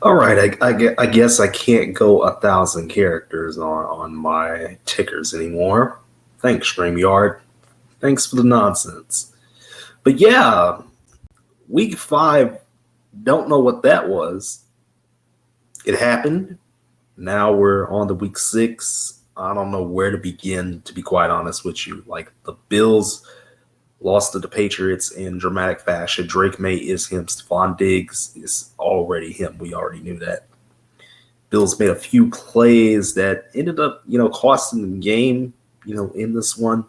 All right, I guess I can't go 1,000 characters on my tickers anymore. Thanks, StreamYard. Thanks for the nonsense. But yeah, week 5, don't know what that was. It happened. Now we're on to week 6. I don't know where to begin, to be quite honest with you. Like, the Bills lost to the Patriots in dramatic fashion. Drake May is him. Stephon Diggs is already him. We already knew that. Bills made a few plays that ended up, costing them the game, in this one.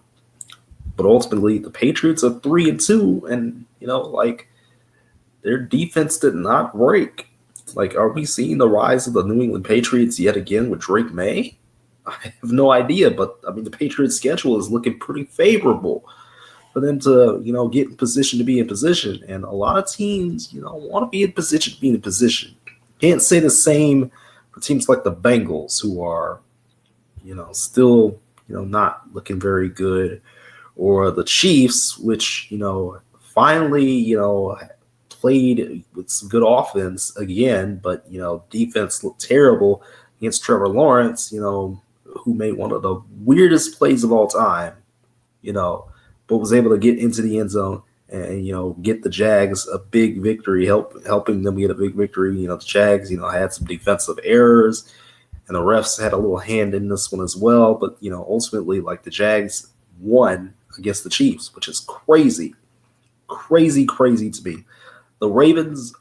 But ultimately, the Patriots are 3-2, and their defense did not break. Like, are we seeing the rise of the New England Patriots yet again with Drake May? I have no idea, but I mean, the Patriots' schedule is looking pretty favorable for them to, get in position to be in position. And a lot of teams, want to be in position to be in position. Can't say the same for teams like the Bengals, who are, still, not looking very good, or the Chiefs, which, finally, played with some good offense again, but, defense looked terrible against Trevor Lawrence, who made one of the weirdest plays of all time, but was able to get into the end zone and, get the Jags a big victory, helping them get a big victory. The Jags, had some defensive errors, and the refs had a little hand in this one as well. But, ultimately, like, the Jags won against the Chiefs, which is crazy to me. The Ravens,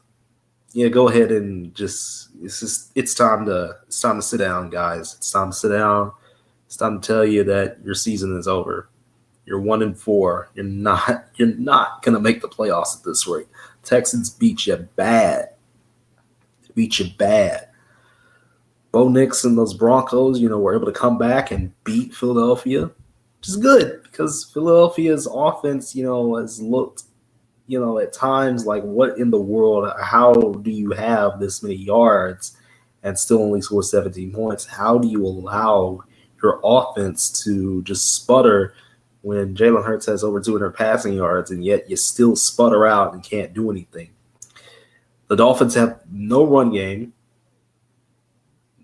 go ahead and it's time to sit down, guys. It's time to sit down. It's time to tell you that your season is over. You're 1-4. You're not gonna make the playoffs at this rate. Texans beat you bad. Bo Nix and those Broncos, were able to come back and beat Philadelphia, which is good because Philadelphia's offense, has looked, at times like, what in the world? How do you have this many yards and still only score 17 points? How do you allow your offense to just sputter when Jalen Hurts has over 200 passing yards, and yet you still sputter out and can't do anything? The Dolphins have no run game,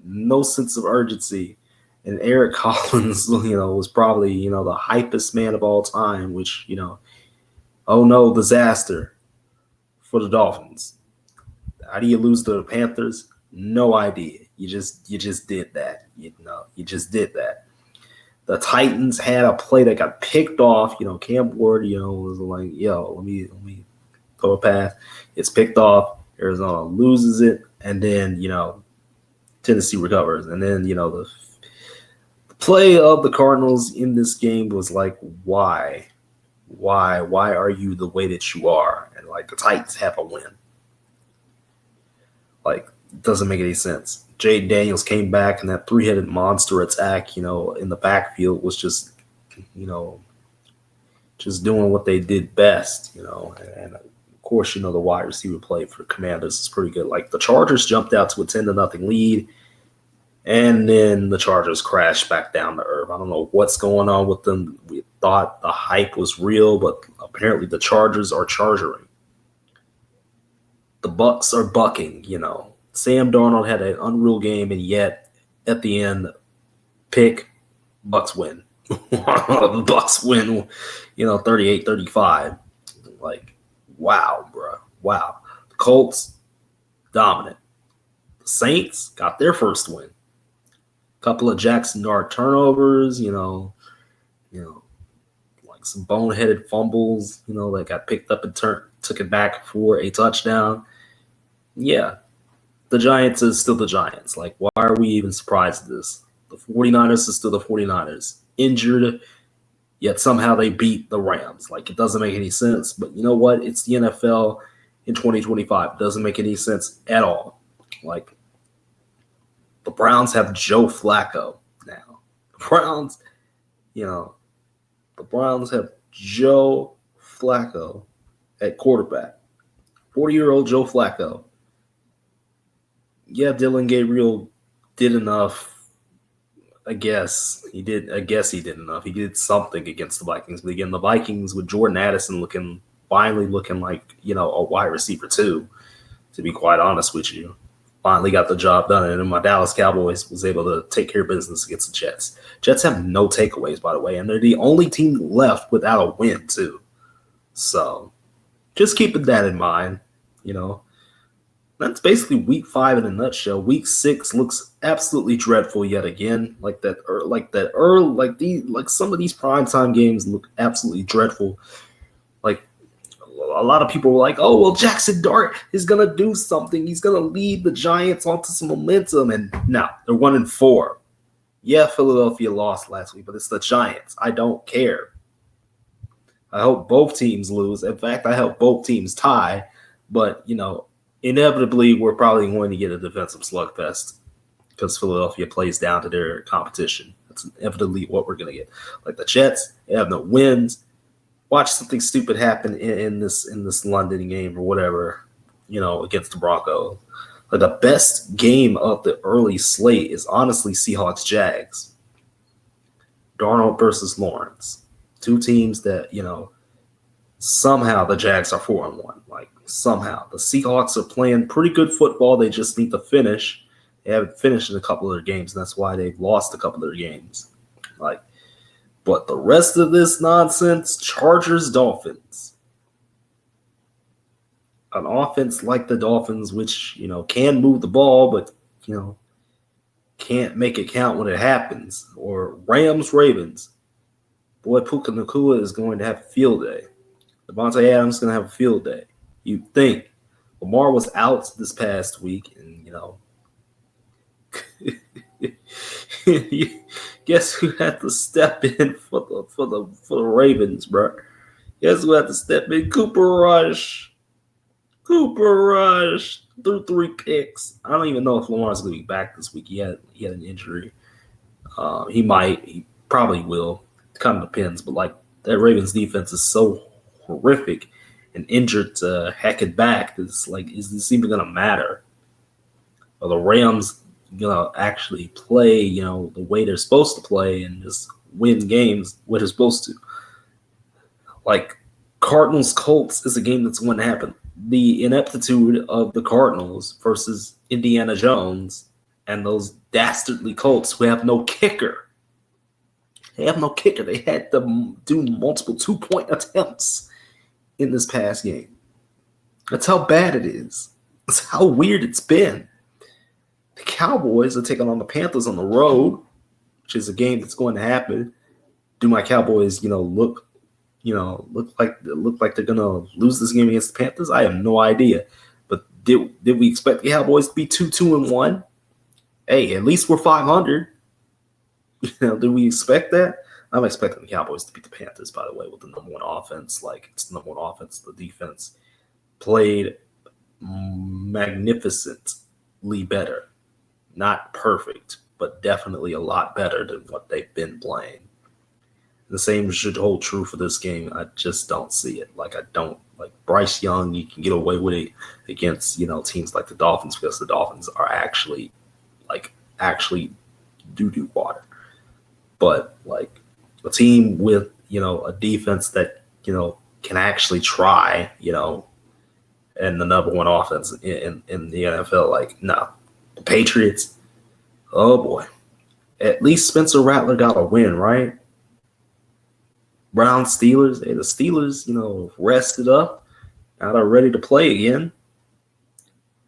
no sense of urgency, and Eric Collins, was probably, the hypest man of all time, which, oh no, disaster for the Dolphins. How do you lose to the Panthers? No idea. You just did that. You just did that. The Titans had a play that got picked off. Cam Ward, was like, let me throw a pass. It's picked off. Arizona loses it, and then Tennessee recovers, and then the play of the Cardinals in this game was like, why are you the way that you are? And like, the Titans have a win. Like, it doesn't make any sense. Jay Daniels came back, and that 3-headed monster attack, in the backfield was just, just doing what they did best, and of course, the wide receiver play for Commanders is pretty good. Like, the Chargers jumped out to a 10-0 lead, and then the Chargers crashed back down to earth. I don't know what's going on with them. We thought the hype was real, but apparently the Chargers are charging. The Bucks are bucking, Sam Darnold had an unreal game, and yet at the end, Bucks win. The Bucks win, 38-35. Like, wow, bro. Wow. The Colts, dominant. The Saints got their first win. Couple of Jackson Dart turnovers, like some boneheaded fumbles, that got picked up and took it back for a touchdown. Yeah, the Giants is still the Giants. Like, why are we even surprised at this? The 49ers is still the 49ers. Injured, yet somehow they beat the Rams. Like, it doesn't make any sense. But you know what? It's the NFL in 2025. It doesn't make any sense at all. Like, the Browns have Joe Flacco now. The Browns have Joe Flacco at quarterback. 40-year-old Joe Flacco. Yeah, Dylan Gabriel did enough. I guess he did enough. He did something against the Vikings. But again, the Vikings with Jordan Addison finally looking like, a wide receiver too, to be quite honest with you. finally got the job done, and then my Dallas Cowboys was able to take care of business against the Jets. Jets have no takeaways, by the way, and they're the only team left without a win, too. So just keeping that in mind, you know. That's basically week 5 in a nutshell. Week 6 looks absolutely dreadful yet again. Like some of these primetime games look absolutely dreadful. Like a lot of people were like, "Oh, well, Jackson Dart is gonna do something. He's gonna lead the Giants onto some momentum." And no, they're 1-4. Yeah, Philadelphia lost last week, but it's the Giants. I don't care. I hope both teams lose. In fact, I hope both teams tie. But inevitably, we're probably going to get a defensive slugfest because Philadelphia plays down to their competition. That's inevitably what we're going to get. Like the Jets, they have no wins. Watch something stupid happen in this London game or whatever, against the Broncos. Like the best game of the early slate is honestly Seahawks-Jags. Darnold versus Lawrence. Two teams that, somehow the Jags are 4-1. Like somehow the Seahawks are playing pretty good football. They just need to finish. They haven't finished in a couple of their games, and that's why they've lost a couple of their games. But the rest of this nonsense, Chargers, Dolphins. An offense like the Dolphins, which, can move the ball, but, can't make it count when it happens. Or Rams, Ravens. Boy, Puka Nacua is going to have a field day. Devontae Adams is going to have a field day. You'd think. Lamar was out this past week, and, guess who had to step in for the Ravens, bro? Guess who had to step in? Cooper Rush threw 3 picks. I don't even know if Lamar's going to be back this week. He had an injury. He might. He probably will. It kind of depends. But that Ravens defense is so horrific and injured to heck it back. Is this even going to matter? Are the Rams gonna actually play, the way they're supposed to play and just win games what they're supposed to? Like Cardinals Colts is a game that's going to happen. The ineptitude of the Cardinals versus Indiana Jones and those dastardly Colts who have no kicker. They have no kicker. They had to do multiple 2-point attempts in this past game. That's how bad it is. That's how weird it's been. The Cowboys are taking on the Panthers on the road, which is a game that's going to happen. Do my Cowboys, look like they're gonna lose this game against the Panthers? I have no idea. But did we expect the Cowboys to be 2-1? Hey, at least we're 500. Did we expect that? I'm expecting the Cowboys to beat the Panthers, by the way, with the number one offense. It's the number one offense. The defense played magnificently better. Not perfect, but definitely a lot better than what they've been playing. The same should hold true for this game. I just don't see it. I don't like Bryce Young. You can get away with it against teams like the Dolphins because the Dolphins are actually doo-doo water. But a team with a defense that can actually try and the number one offense in the NFL. No. The Patriots, oh boy. At least Spencer Rattler got a win, right? Browns, Steelers. Hey, the Steelers, rested up. Now they're ready to play again.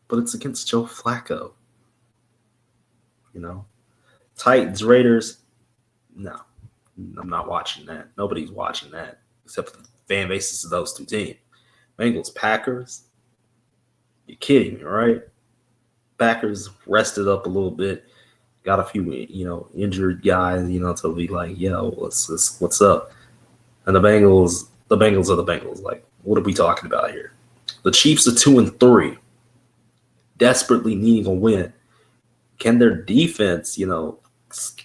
But it's against Joe Flacco. Titans, Raiders. No, I'm not watching that. Nobody's watching that except for the fan bases of those two teams. Bengals, Packers. You're kidding me, right? Packers rested up a little bit, got a few, injured guys, to be like, what's up? And the Bengals are the Bengals. What are we talking about here? The Chiefs are 2-3, desperately needing a win. Can their defense,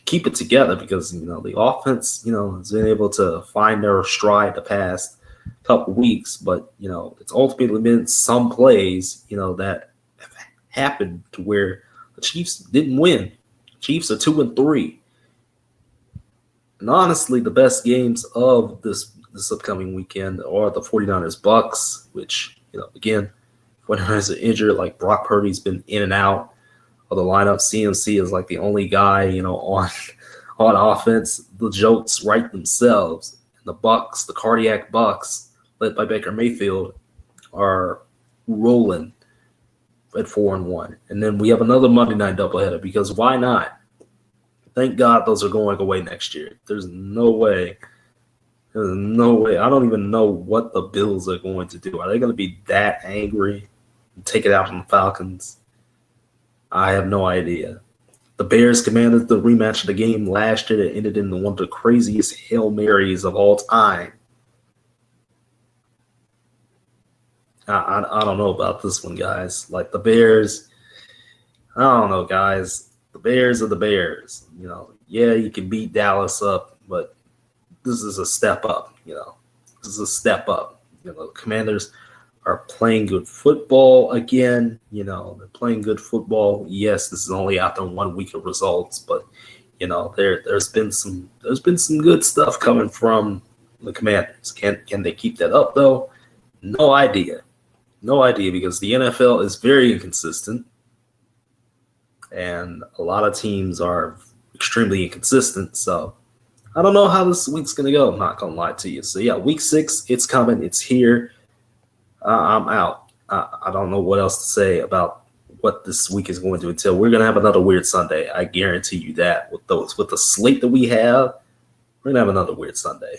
keep it together? Because, the offense, has been able to find their stride the past couple weeks, but, it's ultimately been some plays, that happened to where the Chiefs didn't win. Chiefs are 2-3. And honestly, the best games of this upcoming weekend are the 49ers Bucks, which, again, 49ers are injured. Brock Purdy's been in and out. of the lineup. CMC is like the only guy, on offense. The jokes write themselves. The Bucks, the cardiac Bucks, led by Baker Mayfield, are rolling at 4-1. And then we have another Monday night doubleheader because why not? Thank God those are going away next year. There's no way. There's no way. I don't even know what the Bills are going to do. Are they going to be that angry and take it out on the Falcons? I have no idea. The Bears commanded the rematch of the game last year that ended in one of the craziest Hail Marys of all time. I don't know about this one, guys. Like the Bears, I don't know, guys. The Bears are the Bears. Yeah, you can beat Dallas up, but this is a step up. This is a step up. Commanders are playing good football again. They're playing good football. Yes, this is only after 1 week of results, but there's been some good stuff coming from the Commanders. Can they keep that up though? No idea. No idea, because the NFL is very inconsistent, and a lot of teams are extremely inconsistent. So I don't know how this week's going to go. I'm not going to lie to you. So, yeah, week 6, it's coming. It's here. I'm out. I don't know what else to say about what this week is going to entail. We're going to have another weird Sunday. I guarantee you that. With the slate that we have, we're going to have another weird Sunday.